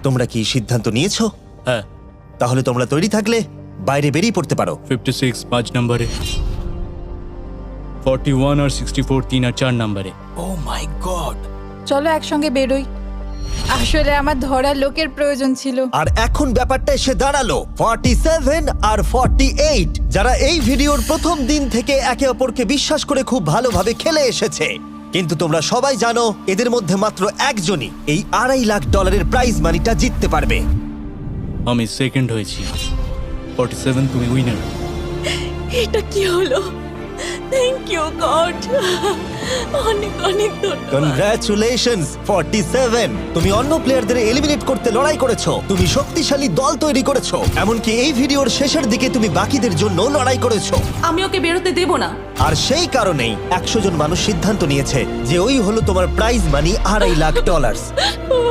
তোমরা কি সিদ্ধান্ত নিয়েছো? হ্যাঁ, তাহলে তোমরা তৈরি থাকলে বাইরে বেরিয়ে পড়তে পারো। 56 5 নম্বরে, 41 আর 64 3 আর 4 নম্বরে। ও মাই গড। চলো একসঙ্গে বেরোই। আসলে আমার ধরার লোকের প্রয়োজন ছিল। আর এখন ব্যাপারটা এসে দাঁড়ালো 47 আর 48, যারা এই ভিডিওর প্রথম দিন থেকে একে অপরকে বিশ্বাস করে খুব ভালোভাবে খেলে এসেছে। কিন্তু তোমরা সবাই জানো এদের মধ্যে মাত্র একজনই এই $2.5 লাখ প্রাইজ মানিটা জিততে পারবে। আমি সেকেন্ড হয়েছি। 47 তুমি উইনার। এটা কি হলো? থ্যাংক ইউ গড, অনেক অনেক ধন্যবাদ। কনগ্রাচুলেশনস 47, তুমি অন্য প্লেয়ারদের এলিমিনেট করতে লড়াই করেছো, তুমি শক্তিশালী দল তৈরি করেছো, এমনকি এই ভিডিওর শেষের দিকে তুমি বাকিদের জন্য লড়াই করেছো। আমি ওকে বেরোতে দেব না। আর সেই কারণেই 100 জন মানুষ সিদ্ধান্ত নিয়েছে যে ওই হলো তোমার প্রাইজ মানি $2.5 লাখ।